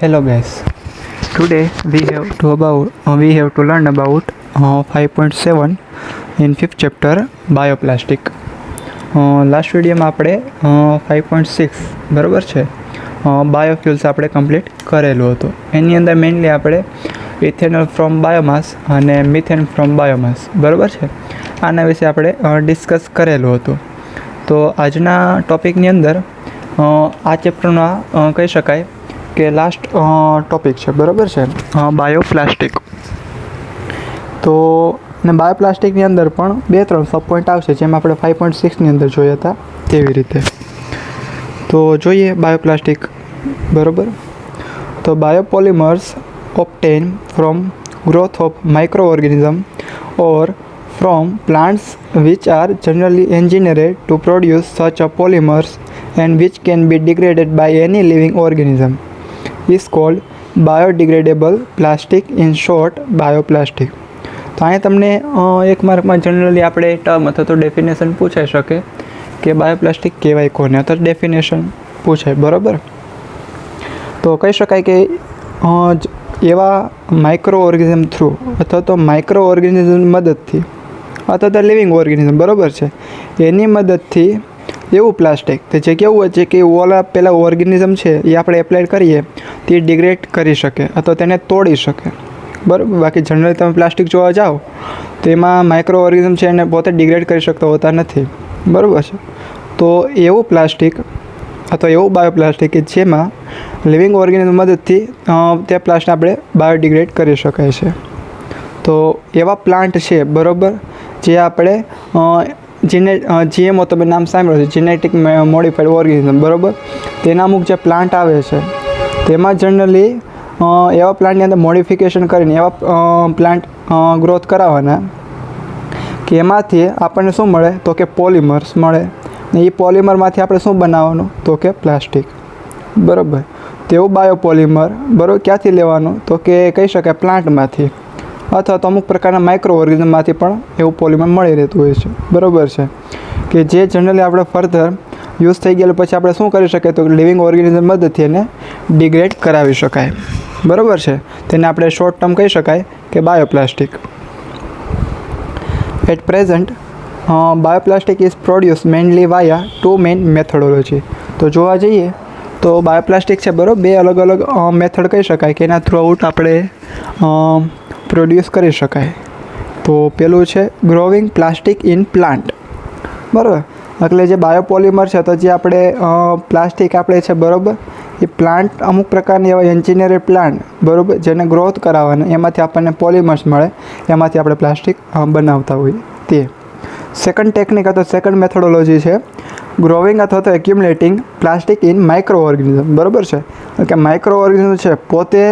Hello guys. Today we have to learn about 5.7 in fifth chapter bioplastic. Last વિડીયોમાં આપણે 5.6 બરાબર છે બાયોફ્યુલ્સ આપણે કમ્પ્લીટ કરેલું હતું. એની અંદર મેઇનલી આપણે ઇથેનોલ ફ્રોમ બાયોમાસ અને મિથેન ફ્રોમ બાયોમાસ બરાબર છે આના વિશે આપણે ડિસ્કસ કરેલું હતું. તો આજના ટૉપિકની અંદર આ ચેપ્ટરમાં કહી શકાય કે લાસ્ટ ટોપિક છે બરાબર છે બાયોપ્લાસ્ટિક. તો ને બાયોપ્લાસ્ટિકની અંદર પણ 2-3 સબ પોઈન્ટ આવશે જેમ આપણે 5.6ની અંદર જોયા હતા તેવી રીતે. તો જોઈએ બાયોપ્લાસ્ટિક બરાબર. તો બાયોપોલિમર્સ obtained from growth of microorganism or from plants which are generally engineered to produce such a polymers and which can be degraded by any living organism is called biodegradable plastic, in short bioplastic. તો અહીંયા તમને એક માર્કમાં generally આપણે term અથવા તો definition પૂછાઈ શકે કે બાયોપ્લાસ્ટિક કહેવાય કોને, અથવા ડેફિનેશન પૂછાય બરાબર. તો કહી શકાય કે એવા માઇક્રો ઓર્ગેનિઝમ થ્રુ અથવા તો માઇક્રો ઓર્ગેનિઝમ મદદથી અથવા તો લિવિંગ ઓર્ગેનિઝમ બરાબર છે એની મદદથી એવું પ્લાસ્ટિક તે જે કેવું હોય છે કે ઓલા પહેલાં ઓર્ગેનિઝમ છે એ આપણે એપ્લાય કરીએ તે ડિગ્રેડ કરી શકે અથવા તેને તોડી શકે બરાબર. બાકી જનરલી તમે પ્લાસ્ટિક જોવા જાઓ તો એમાં માઇક્રો ઓર્ગેનિઝમ છે એને પોતે ડિગ્રેડ કરી શકતા હોતા નથી બરાબર છે. તો એવું પ્લાસ્ટિક અથવા એવું બાયોપ્લાસ્ટિક કે જેમાં લિવિંગ ઓર્ગેનિઝમ મદદથી તે પ્લાસ્ટિક આપણે બાયોડિગ્રેડ કરી શકાય છે. તો એવા પ્લાન્ટ છે બરાબર જે આપણે GMO તમે નામ સાંભળ્યું છે, જેનેટિક મોડિફાઈડ ઓર્ગેનિઝમ બરાબર. તેના અમુક જે પ્લાન્ટ આવે છે તેમાં જનરલી એવા પ્લાન્ટની અંદર મોડિફિકેશન કરીને એવા પ્લાન્ટ ગ્રોથ કરાવવાના કે એમાંથી આપણને શું મળે તો કે પોલિમર્સ મળે ને એ પોલિમરમાંથી આપણે શું બનાવવાનું તો કે પ્લાસ્ટિક બરાબર. તેવું બાયોપોલિમર બરાબર ક્યાંથી લેવાનું તો કે કહી શકાય પ્લાન્ટમાંથી અથવા તો અમુક પ્રકારના માઇક્રો ઓર્ગેનિઝમમાંથી પણ એવું પોલિમર મળી રહેતું હોય છે બરાબર છે કે જે જનરલી આપણે ફર્ધર યુઝ થઈ ગયેલું પછી આપણે શું કરી શકીએ તો લિવિંગ ઓર્ગેનિઝમ મદદથી એને ડિગ્રેડ કરાવી શકાય બરાબર છે. તેને આપણે શોર્ટ ટર્મ કહી શકાય કે bioplastic. At present bioplastic is produce mainly via 2 main methodology. તો જોવા જઈએ તો બાયોપ્લાસ્ટિક છે બરાબર બે અલગ અલગ મેથડ કહી શકાય કે એના થ્રુઆઉટ આપણે પ્રોડ્યુસ કરી શકાય. તો પેલું છે ગ્રોવિંગ પ્લાસ્ટિક ઇન પ્લાન્ટ બરાબર. એટલે જે બાયોપોલિમર છે તો જે આપણે પ્લાસ્ટિક આપણે છે બરાબર એ પ્લાન્ટ અમુક પ્રકારની એવા એન્જિનિયર પ્લાન્ટ બરાબર જેને ગ્રોથ કરાવવાના એમાંથી આપણને પોલિમર્સ મળે એમાંથી આપણે પ્લાસ્ટિક બનાવતા હોઈએ તે. સેકન્ડ ટેકનિક અથવા સેકન્ડ મેથોડોલોજી છે ગ્રોવિંગ અથવા તો accumulating plastic in micro organism બરાબર છે કે માઇક્રો ઓર્ગેનિઝમ છે પોતે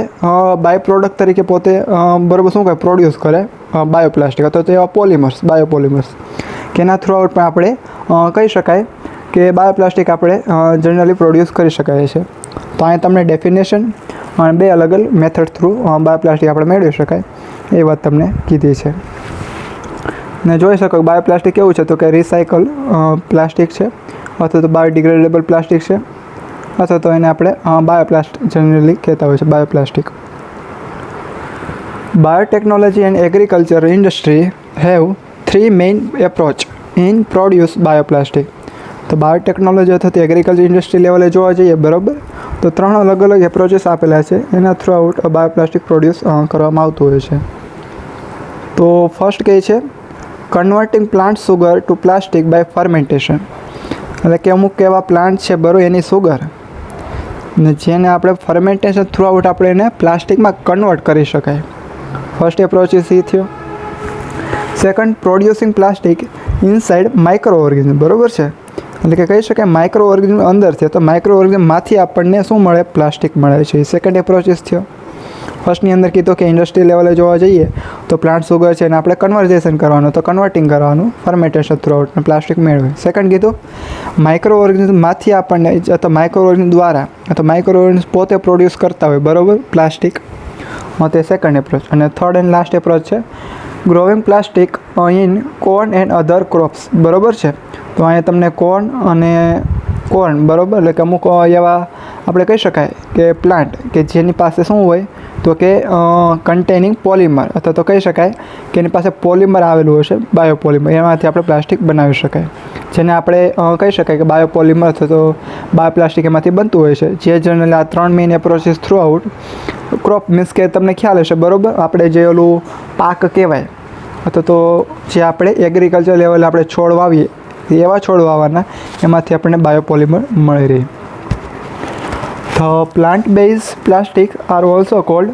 બાય પ્રોડક્ટ તરીકે પોતે બરાબર શું કહે પ્રોડ્યુસ કરે બાયોપ્લાસ્ટિક અથવા તો એવા પોલિમર્સ બાયોપોલિમર્સ કે એના થ્રુઆઉટ પણ આપણે કહી શકાય કે બાયોપ્લાસ્ટિક આપણે જનરલી પ્રોડ્યુસ કરી શકાય છે. તો અહીંયા તમને ડેફિનેશન અને બે અલગ અલગ મેથડ થ્રુ બાયોપ્લાસ્ટિક આપણે મેળવી શકાય એ વાત તમને કીધી છે. ને જોઈ શકો બાયોપ્લાસ્ટિક કેવું છે તો કે રિસાયકલ પ્લાસ્ટિક છે અથવા તો બાયોડિગ્રેડેબલ પ્લાસ્ટિક છે અથવા તો એને આપણે બાયોપ્લાસ્ટ જનરલી કહેતા હોય છે bioplastic. Biotechnology and agriculture industry have 3 main approach in produce bioplastic. તો બાયોટેકનોલોજી અથવા તો એગ્રીકલ્ચર ઇન્ડસ્ટ્રી લેવલે જોવા જઈએ બરાબર તો 3 અલગ અલગ એપ્રોચીસ આપેલા છે એના થ્રુઆઉટ બાયોપ્લાસ્ટિક પ્રોડ્યુસ કરવામાં આવતું હોય છે. તો ફર્સ્ટ કહે છે converting plant sugar to plastic by fermentation. એટલે કે અમુક એવા પ્લાન્ટ છે બરાબર એની સુગર ને જેને આપણે ફર્મેન્ટેશન થ્રુઆઉટ આપણે એને પ્લાસ્ટિકમાં કન્વર્ટ કરી શકાય. ફર્સ્ટ એપ્રોચીસ એ થયો. Second producing plastic inside micro organism બરાબર છે એટલે કે કહી શકાય માઇક્રો ઓર્ગેનિઝમ અંદરથી તો માઇક્રો ઓર્ગેનિઝમમાંથી આપણને શું મળે પ્લાસ્ટિક મળે છે. એ સેકન્ડ એપ્રોચીસ થયો. ફર્સ્ટની અંદર કીધું કે ઇન્ડસ્ટ્રી લેવલે જોવા જઈએ તો પ્લાન્ટ સુગર છે એને આપણે કન્વર્ઝેશન કરવાનું તો કન્વર્ટિંગ કરવાનું ફર્મેન્ટેશન થ્રુઆઉટ પ્લાસ્ટિક મેળવે. સેકન્ડ કીધું માઇક્રો ઓર્ગેનિઝમમાંથી આપણને અથવા માઇક્રો ઓર્ગેનિઝમ દ્વારા અથવા માઇક્રો ઓર્ગેનિઝમ પોતે પ્રોડ્યુસ કરતા હોય બરાબર પ્લાસ્ટિક તે સેકન્ડ એપ્રોચ. અને થર્ડ એન્ડ લાસ્ટ એપ્રોચ છે growing plastic in corn and other crops બરાબર છે. તો અહીંયા તમને કોર્ન અને કોર્ન બરાબર એટલે કે અમુક એવા આપણે કહી શકાય કે પ્લાન્ટ કે જેની પાસે શું હોય તો કે કન્ટેનિંગ પોલિમર, અથવા તો કહી શકાય કે એની પાસે પોલિમર આવેલું હશે, બાયોપોલિમર, એમાંથી આપણે પ્લાસ્ટિક બનાવી શકાય, જેને આપણે કહી શકાય કે બાયોપોલિમર અથવા તો બાયોપ્લાસ્ટિક એમાંથી બનતું હોય છે. જે જનરલી આ 3 main approaches through out crop, means કે તમને ખ્યાલ હશે બરાબર, આપણે જે ઓલું પાક કહેવાય અથવા તો જે આપણે એગ્રીકલ્ચર લેવલે આપણે છોડ વાવીએ એવા છોડ વાવવાના, એમાંથી આપણને બાયોપોલિમર મળી રહે. તો plant base plastic are also cold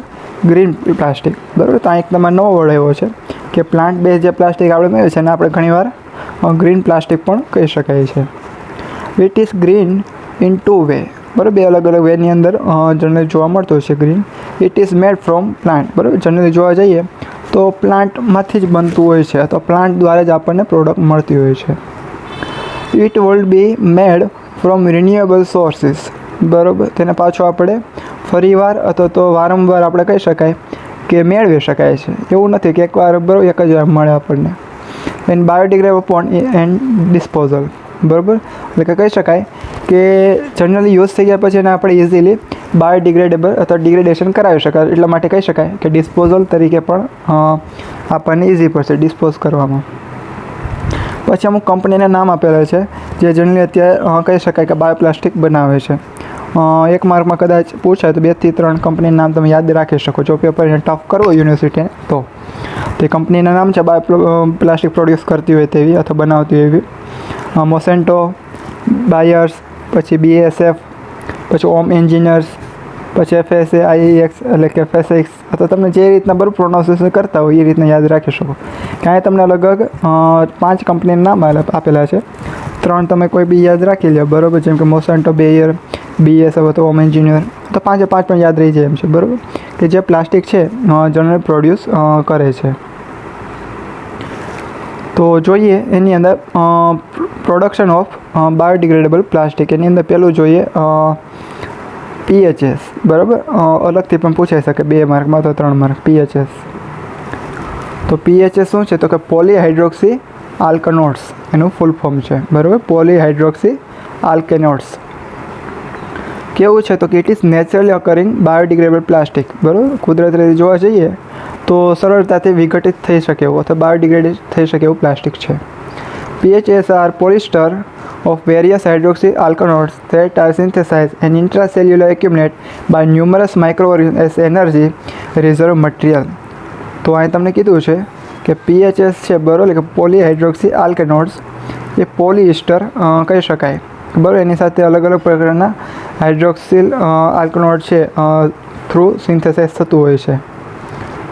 green plastic, બરાબર. તો આ એક તમારો નવો વર્ડ એવો છે કે પ્લાન્ટ બેઝ જે પ્લાસ્ટિક આપણે મળે છે એને આપણે ઘણીવાર ગ્રીન પ્લાસ્ટિક પણ કહી શકાય છે. It is green in 2 way, બરાબર. 2 અલગ અલગ વેની અંદર જનરલી જોવા મળતો હોય છે green. It is made from plant, બરાબર. જનરલી જોવા જઈએ તો પ્લાન્ટમાંથી જ બનતું હોય છે, અથવા પ્લાન્ટ દ્વારા જ આપણને પ્રોડક્ટ મળતી હોય છે. It will be made from renewable sources, બરાબર. તેને પાછો આપણે ફરીવાર અથવા તો વારંવાર આપણે કહી શકાય કે મેળવી શકાય છે, એવું નથી કે એકવાર બરાબર એક જ વાર મળે આપણને. And biodegradable upon and disposal, બરાબર. એટલે કે કહી શકાય કે જનરલી યુઝ થઈ ગયા પછી એને આપણે ઇઝીલી બાયોડિગ્રેડેબલ અથવા ડિગ્રેડેશન કરાવી શકાય, એટલા માટે કહી શકાય કે ડિસ્પોઝલ તરીકે પણ આપણને ઇઝી પડશે ડિસ્પોઝ કરવામાં. પછી અમુક કંપનીના નામ આપેલા છે જે જનરલી અત્યારે કહી શકાય કે બાયોપ્લાસ્ટિક બનાવે છે. એક માર્કમાં કદાચ પૂછાય તો 2 થી 3 કંપનીના નામ તમે યાદ રાખી શકો છો, પેપરને ટફ કરવો યુનિવર્સિટીને તો. તે કંપનીના નામ છે બાયોપ્લાસ્ટિક પ્રોડ્યુસ કરતી હોય તેવી અથવા બનાવતી હોય એવી: મોસેન્ટો, બાયર્સ, પછી BASF, પછી ઓમ એન્જિનિયર્સ, પછી FSAIEX એટલે કે FSX, અથવા તમને જે રીતના બરાબર પ્રોનાઉન્સિએશન કરતા હોય એ રીતના યાદ રાખી શકો. ક્યાંય તમને લગભગ 5 કંપનીના નામ આપેલા છે, 3 તમે કોઈ બી યાદ રાખી લો, બરાબર. જેમ કે મોસેન્ટો, બેયર, BASF અથવા ઓમ એન્જિનિયર, તો 5 પણ યાદ રહી જાય એમ છે, બરાબર, કે જે પ્લાસ્ટિક છે જનરલ પ્રોડ્યુસ કરે છે. તો જોઈએ એની અંદર પ્રોડક્શન ઓફ બાયોડિગ્રેડેબલ પ્લાસ્ટિક, એની અંદર પહેલું જોઈએ PHS, બરાબર. અલગથી પણ પૂછાઈ શકે 2 માર્કમાં તો 3 માર્ક. PHS, તો PHS શું છે તો કે પોલીહાઇડ્રોક્સી આલ્કનોટ્સ એનું ફૂલ ફોર્મ છે, બરાબર. પોલીહાઇડ્રોક્સી આલ્કેનોટ્સ કેવું છે તો કે it is naturally occurring biodegradable plastic, બરાબર. કુદરતી રીતે જોવા જઈએ તો સરળતાથી વિઘટિત થઈ શકે એવું અથવા બાયોડિગ્રેડ થઈ શકે એવું પ્લાસ્ટિક છે. PHS are polyester of various hydroxy alkanoates that are synthesized and intracellular accumulate by numerous microorganisms as energy reserve material. તો અહીં તમને કીધું છે કે PHS છે, બરાબર, કે પોલીહાઇડ્રોક્સી આલ્કેનોટ્સ, એ પોલિસ્ટર કહી શકાય, બરાબર. એની સાથે અલગ અલગ પ્રકારના હાઇડ્રોક્સિલ આલ્કનોટ છે થ્રુ સિન્થેસાઇઝ થતું હોય છે,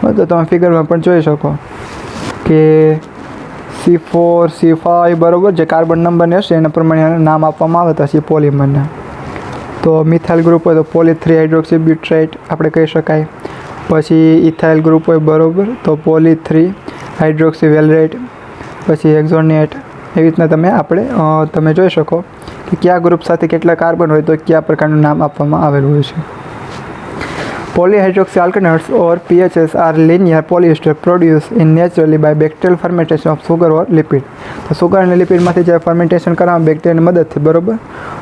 બરાબર. તો તમે ફિગરમાં પણ જોઈ શકો કે C4, C5, બરાબર, જે કાર્બન નંબરને હશે એના પ્રમાણે નામ આપવામાં આવતા છે પોલિમરના. તો મિથાઇલ ગ્રુપ હોય તો પોલી3 હાઇડ્રોક્સી બ્યુટ્રાઇટ આપણે કહી શકાય. પછી ઇથાઇલ ગ્રુપ હોય, બરાબર, તો પોલી3 હાઇડ્રોક્સી વેલરેટ, પછી હેક્ઝોનેટ. એવી રીતના તમે જોઈ શકો કે કયા ગ્રુપ સાથે કેટલા કાર્બન હોય તો કયા પ્રકારનું નામ આપવામાં આવેલું હોય છે. Polyhydroxy alkanoates or PHS are linear polyester produced in naturally by bacterial fermentation of sugar or lipid. તો સુગર અને લિપિડમાંથી જે ફર્મેન્ટેશન કરવામાં બેક્ટેરિયાની મદદથી, બરાબર,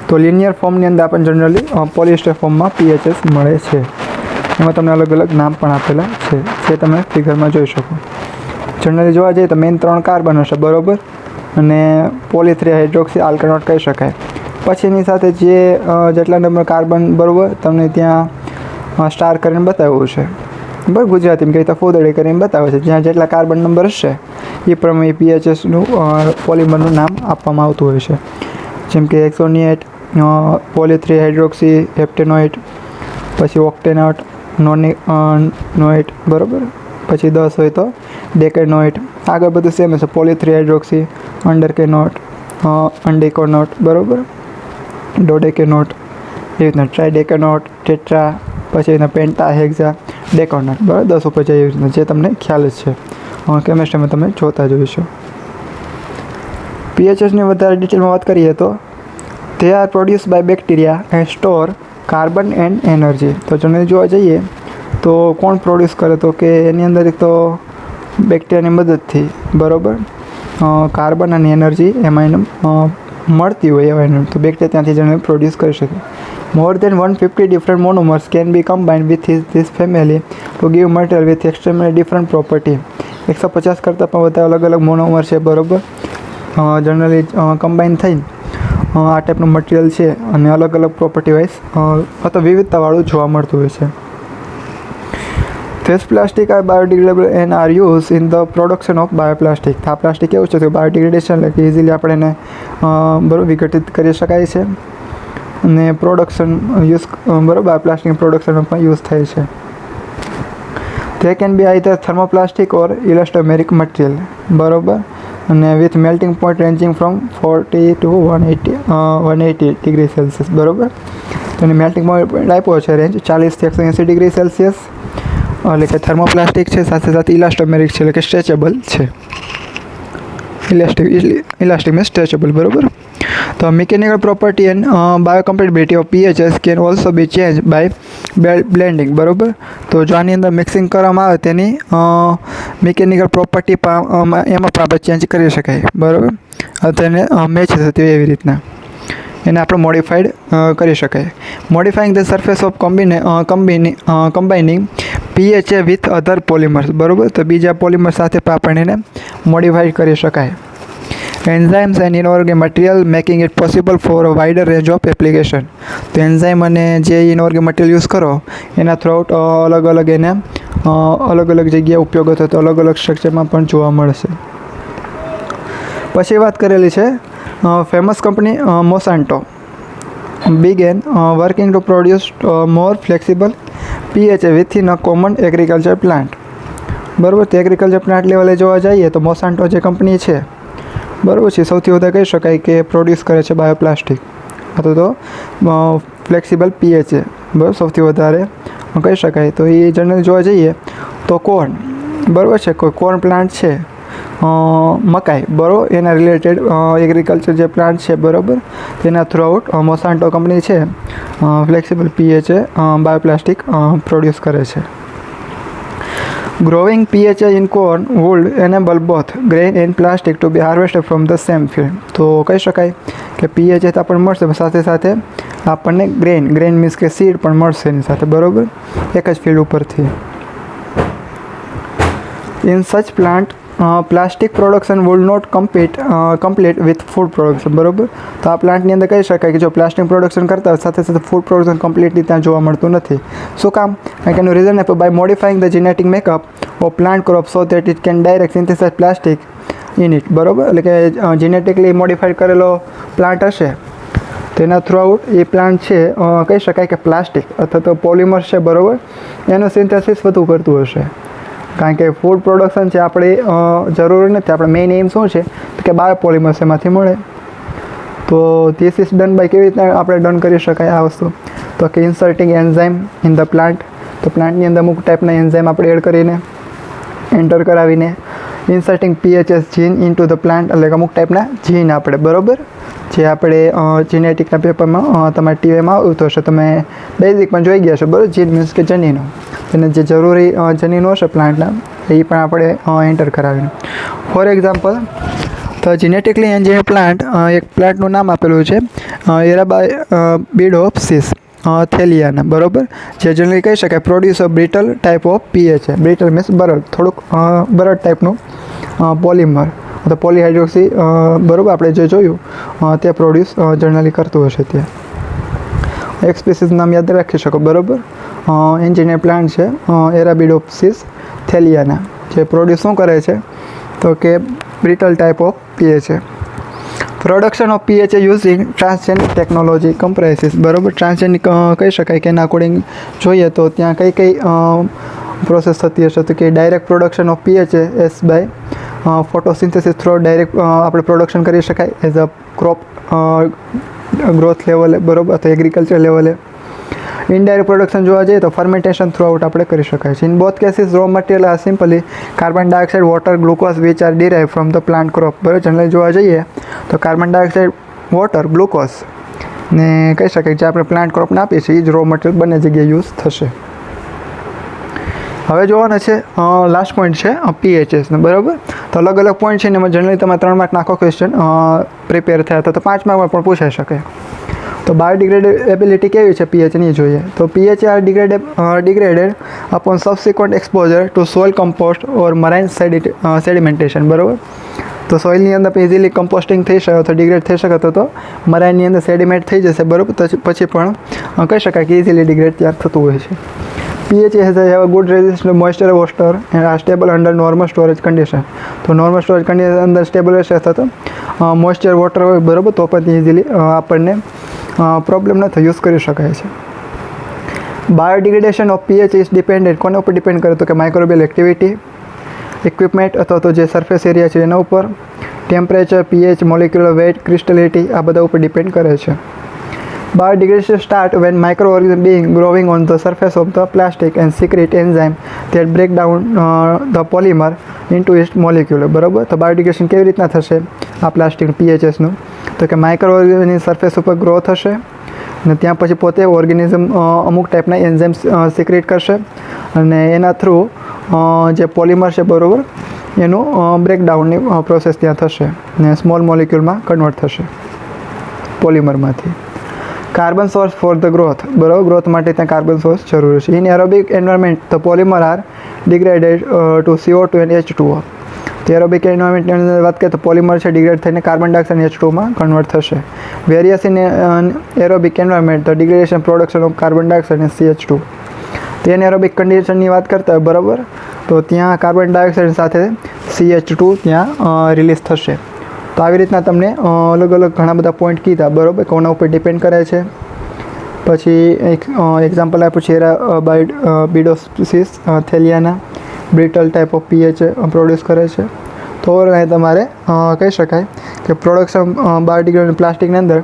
તો લિનિયર ફોર્મની અંદર આપણને જનરલી પોલિસ્ટર ફોર્મમાં PHS મળે છે. એમાં તમને અલગ અલગ નામ પણ આપેલા છે જે તમે ફિગરમાં જોઈ શકો. જનરલી જોવા જઈએ તો મેઇન 3 કાર્બન હશે, બરાબર, અને પોલી3 હાઇડ્રોક્સી આલ્કનોટ કહી શકાય. પછી એની સાથે જેટલા નંબર કાર્બન, બરાબર, તમને ત્યાં સ્ટાર કરીને બતાવ્યું છે, બરાબર. ગુજરાતીમાં કહીએ તો ફોદડી કરીને બતાવે છે. જ્યાં જેટલા કાર્બન નંબર હશે એ પ્રમાણે PHSનું પોલિમરનું નામ આપવામાં આવતું હોય છે. જેમ કે હેક્ઝોનેટ, પોલી3 હાઇડ્રોક્સી હેપ્ટેનોઇટ, પછી ઓક્ટેનોટ, નોઇટ, બરાબર. પછી 10 હોય તો ડેકેનોઇટ. આગળ બધું સેમ હશે: પોલી3 હાઇડ્રોક્સી, અંડરકેનોટ, અંડિકોનોટ, બરાબર, ડોડેકેનોટ, એવી રીતના ટ્રાઇડેકેનોટ, ટેટ્રા, પછી એના પેન્ટા, હેક્ઝા, ડેકોનોટ, બરાબર. 10 ઉપર જાય એવી રીતના, જે તમને ખ્યાલ જ છે, કેમેસ્ટ્રીમાં તમે જોતા જોઈશો. PHSની વધારે ડિટેલમાં વાત કરીએ તો they are produced by bacteria and store carbon and energy. તો જનરલી જોવા જઈએ તો કોણ પ્રોડ્યુસ કરે તો કે એની અંદર એક તો બેક્ટેરિયાની મદદથી, બરાબર, કાર્બન અને એનર્જી એમાં એને મળતી હોય એવા એને, તો બેક્ટેરિયા ત્યાંથી જનરલી પ્રોડ્યુસ કરી શકે. More than 150 different monomers can be combined with this family to give material with extremely different property. 150 કરતાં પણ વધારે અલગ અલગ મોનોમર છે, બરાબર, જનરલી કમ્બાઈન થઈને આ ટાઈપનું મટીરિયલ છે અને અલગ અલગ પ્રોપર્ટી વાઇઝ અથવા વિવિધતાવાળું જોવા મળતું હોય છે. These plastic are biodegradable and are used in the production of bioplastic. આ પ્લાસ્ટિક એવું છે કે બાયોડિગ્રેડેશન એટલે કે ઇઝીલી આપણે એને બરાબર વિઘટિત કરી શકાય છે અને પ્રોડક્શન યુઝ બરાબર બાયોપ્લાસ્ટિક પ્રોડક્શનમાં પણ યુઝ થાય છે. They can be either thermoplastic or elastomeric material, બરાબર, અને with melting point ranging from 40 to 180 degree Celsius, બરાબર. તો એની મેલ્ટિંગ પોઈન્ટ આપ્યો છે રેન્જ 40 થી 180 ડિગ્રી સેલ્સિયસ, એટલે કે થર્મોપ્લાસ્ટિક છે, સાથે સાથે ઇલાસ્ટોમેરિક છે એટલે કે સ્ટ્રેચેબલ છે. ઇલાસ્ટિક મીન્સ સ્ટ્રેચેબલ, બરાબર. તો mechanical property and biocompatibility of PHS can also be change by blending, બરાબર. તો જો આની અંદર મિક્સિંગ કરવામાં આવે તેની મિકેનિકલ પ્રોપર્ટી એમાં પણ આપણે ચેન્જ કરી શકાય, બરાબર. તેને મેચ થતી એવી રીતના એને આપણે મોડિફાઈડ કરી શકાય. Modifying the surface of combining PHA with other polymers, બરાબર. તો બીજા પોલિમર સાથે પણ આપણે એને મોડિફાઈડ કરી શકાય. Enzymes and inorganic material making it possible for a wider range of application. તો એન્ઝાઇમ અને જે ઇનઓર્ગેનિક મટીરિયલ યુઝ કરો એના થ્રુઆઉટ અલગ અલગ એને અલગ અલગ જગ્યાએ ઉપયોગ થતો અલગ અલગ સ્ટ્રક્ચરમાં પણ જોવા મળશે. પછી વાત કરેલી છે famous company Monsanto began working to produce more flexible PHA within a common agriculture plant, બરાબર. તો એગ્રીકલ્ચર પ્લાન્ટ લેવલે જોવા જઈએ તો મોસાન્ટો જે કંપની છે, બરાબર છે, સૌથી વધારે કહી શકાય કે પ્રોડ્યુસ કરે છે બાયોપ્લાસ્ટિક અથવા તો ફ્લેક્સિબલ પીએચએ, બરાબર, સૌથી વધારે કહી શકાય. તો એ જનરલ જોવા જઈએ તો કોર્ન, બરાબર છે, કોઈ કોર્ન પ્લાન્ટ છે, મકાઈ, બરાબર, એના રિલેટેડ એગ્રીકલ્ચર જે પ્લાન્ટ છે, બરાબર, તેના થ્રુઆઉટ મોસાન્ટો કંપની છે ફ્લેક્સિબલ પીએચએ બાયોપ્લાસ્ટિક પ્રોડ્યુસ કરે છે. Growing PHA in corn would enable both grain and plastic to be harvested from the same field. તો કહી શકાય કે PHA તો આપણને મળશે, સાથે સાથે આપણને ગ્રેન મીન્સ કે સીડ પણ મળશે એની સાથે, બરાબર, એક જ ફિલ્ડ ઉપરથી. In such plant plastic production would not complete with food production, બરાબર. તો આ પ્લાન્ટની અંદર કહી શકાય કે જો પ્લાસ્ટિક પ્રોડક્શન કરતા હોય સાથે સાથે ફૂડ પ્રોડક્શન કમ્પ્લીટલી ત્યાં જોવા મળતું નથી. શું કામ? કારણ કે એનું રીઝન આપે by modifying the genetic makeup of plant crop so that it can direct synthesize plastic in it, બરાબર. એટલે કે જેનેટિકલી મોડિફાઈડ કરેલો પ્લાન્ટ હશે તેના થ્રુઆઉટ એ પ્લાન્ટ છે કહી શકાય કે પ્લાસ્ટિક અથવા તો પોલિમર્સ છે, બરાબર, એનું સિન્થેસિસ વધુ કરતું હશે. કારણ કે ફૂડ પ્રોડક્શન છે આપણે જરૂરી નથી, આપણે મેઇન એમ શું છે તો કે બાયોપોલિમર્સ એમાંથી મળે. તો ધીસ ઇઝ ડન બાય કેવી રીતના આપણે ડન કરી શકાય આ વસ્તુ? તો કે ઇન્સર્ટિંગ એન્ઝાઇમ ઇન ધ પ્લાન્ટ. તો પ્લાન્ટની અંદર અમુક ટાઈપના એન્ઝાઇમ આપણે એડ કરીને એન્ટર કરાવીને inserting PHS gene into the plant, એટલે અમુક ટાઈપના જીન આપણે, બરાબર, જે આપણે જીનેટિકના પેપરમાં તમારે ટીવીમાં આવ્યું તો હશે, તમે બેઝિક પણ જોઈ ગયા છો, બરાબર. જીન મીન્સ કે જનીનો, એને જે જરૂરી જનીનો હશે પ્લાન્ટના એ પણ આપણે એન્ટર કરાવીને. ફોર એક્ઝામ્પલ, તો જેનેટિકલી એન્જિનિયર પ્લાન્ટ, એક પ્લાન્ટનું નામ આપેલું છે એરાબિડોપ્સિસ થેલિયાના, બરાબર, જે જનરલી કહી શકાય produce a brittle type of PHA. Brittle means બરડ, થોડુંક બરડ ટાઈપનું પોલિમર અથવા પોલીહાઇડ્રોક્સી, બરાબર, આપણે જે જોયું તે પ્રોડ્યુસ જનરલી કરતું હશે. ત્યાં એક સ્પીસીસ નામ યાદ રાખી શકો, બરાબર. એન્જિનિયર પ્લાન્ટ છે એરાબિડોપ્સિસ થેલિયાના, જે પ્રોડ્યુસ શું કરે છે તો કે brittle type of PHA. Production of PHA using transgenic technology comprises, બરાબર. ટ્રાન્સજેનિક કહી શકાય કે એના અકોર્ડિંગ જોઈએ તો ત્યાં કઈ પ્રોસેસ થતી હશે તો કે direct production of PHA S by photosynthesis through direct આપણે પ્રોડક્શન કરી શકાય એઝ અ ક્રોપ ગ્રોથ લેવલે, બરાબર, અથવા એગ્રીકલ્ચર લેવલે. ઇનડાયરેક્ટ પ્રોડક્શન જોવા જઈએ તો ફર્મેન્ટેશન થ્રુ આઉટ આપણે કરી શકાય છે. In both cases raw material are simply carbon dioxide, water, glucose which are derive from the plant crop, બરાબર. જનરલી જોવા જઈએ તો કાર્બન ડાયોક્સાઇડ, વોટર, ગ્લુકોઝ ને કહી શકાય જે આપણે પ્લાન્ટ ક્રોપને આપીએ છીએ એ જ રો મટીરિયલ બંને જગ્યાએ યુઝ થશે. હવે જોવાના છે લાસ્ટ પોઈન્ટ છે પીએચએસને, બરાબર. તો અલગ અલગ પોઈન્ટ છે ને એમાં જનરલી તમે 3 માર્ક નાખો ક્વેશ્ચન પ્રિપેર થયા તો 5 માર્કમાં પણ પૂછાઈ શકે. તો બાયોડિગ્રેડેબિલિટી કેવી છે પીએચની જોઈએ. તો PH are degraded upon subsequent exposure to soil compost or marine sedimentation. બરાબર. તો સોઇલની અંદર ઇઝીલી કમ્પોસ્ટિંગ થઈ શકે તો ડિગ્રેડ થઈ શકે તો મરાઇનની અંદર સેડિમેન્ટ થઈ જશે. બરાબર. તો પછી પણ કહી શકાય કે ઇઝીલી ડિગ્રેડ તૈયાર થતું હોય છે. pH has a good resistance to moisture water and are stable under normal storage condition. તો નોર્મલ સ્ટોરેજ કન્ડિશન અંદર સ્ટેબલ રહેશે અથવા તો મોઇસ્ચર વોટર હોય. બરાબર. તો પણ ઇઝીલી આપણને પ્રોબ્લેમ ન થાય, યુઝ કરી શકાય છે. બાયોડિગ્રેડેશન ઓફ પીએચ ઇઝ ડિપેન્ડન્ટ કોના ઉપર ડિપેન્ડ કરે તો કે માઇક્રોબિયલ એક્ટિવિટી, ઇક્વિપમેન્ટ અથવા તો જે સરફેસ એરિયા છે એના ઉપર, ટેમ્પરેચર, પીએચ, મોલિક્યુલર વેઇટ, ક્રિસ્ટલિટી આ બધા ઉપર ડિપેન્ડ કરે છે. Biodegradation start when microorganisms being growing on the surface of the plastic and secrete enzyme that break down the polymer into its molecule. બરાબર. તો બાયોડિગ્રેડેશન કેવી રીતના થશે આ પ્લાસ્ટિક પીએચએસનું તો કે માઇક્રો ઓર્ગેનિઝમની સરફેસ ઉપર ગ્રો થશે અને ત્યાં પછી પોતે ઓર્ગેનિઝમ અમુક ટાઈપના એન્ઝાઇમ્સ સિક્રેટ કરશે અને એના થ્રુ જે પોલિમર છે બરાબર એનું બ્રેકડાઉનની પ્રોસેસ ત્યાં થશે ને સ્મોલ મોલિક્યુલમાં કન્વર્ટ થશે પોલિમરમાંથી. Carbon source for the growth. બરાબર. ગ્રોથ માટે ત્યાં કાર્બન સોર્સ જરૂરી છે. In aerobic environment the polymer are degraded to CO2 and H2O. તો એરોબિક એન્વાયરમેન્ટની અંદર વાત કરીએ તો પોલિમર છે ડિગ્રેડ થઈને કાર્બન ડાયોક્સાઇડ અને H2Oમાં કન્વર્ટ થશે. Various in aerobic environment the degradation production of carbon dioxide અને CH2. તો એને એરોબિક કન્ડિશનની વાત કરતા હોય બરાબર તો ત્યાં કાર્બન ડાયોક્સાઇડ સાથે CH2 ત્યાં રિલીઝ થશે. તો આવી રીતના તમને અલગ અલગ ઘણા બધા પોઈન્ટ કીધા. બરાબર. કોના ઉપર ડિપેન્ડ કરે છે. પછી એક એક્ઝામ્પલ આપ્યું છે Arabidopsis thaliana brittle type of PH produce કરે છે. તો ઓવરઓલ તમારે કહી શકાય કે પ્રોડક્શન બાયોડિગ્રેડેબલ પ્લાસ્ટિકની અંદર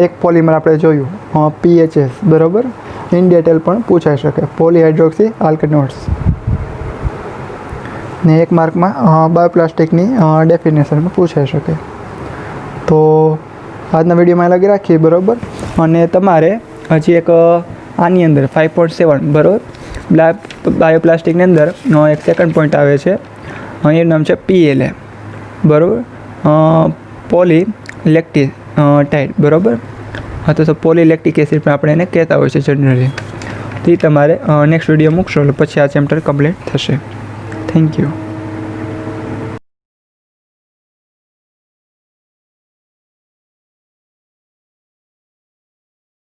એક પોલિમર આપણે જોયું PHS. બરાબર. ઇન ડિટેલ પણ પૂછાઈ શકે પોલીહાઇડ્રોક્સી આલ્કનોઇડ્સ. ને એક માર્કમાં બાયોપ્લાસ્ટિકની ડેફિનેશનમાં પૂછાઈ શકે. તો આજના વિડીયોમાં લગી રાખીએ. બરાબર. અને તમારે હજી એક આની અંદર 5.7 બરાબર બાયોપ્લાસ્ટિકની અંદર એક સેકન્ડ પોઈન્ટ આવે છે એનું નામ છે PLA. બરાબર. પોલીલેક્ટિટાઇડ. બરાબર. અથવા તો પોલીલેક્ટિક એસિડ પણ આપણે એને કહેતા હોય છે જનરલી. તો એ તમારે નેક્સ્ટ વિડીયો મૂકશો એટલે પછી આ ચેપ્ટર કમ્પ્લીટ થશે. Thank you.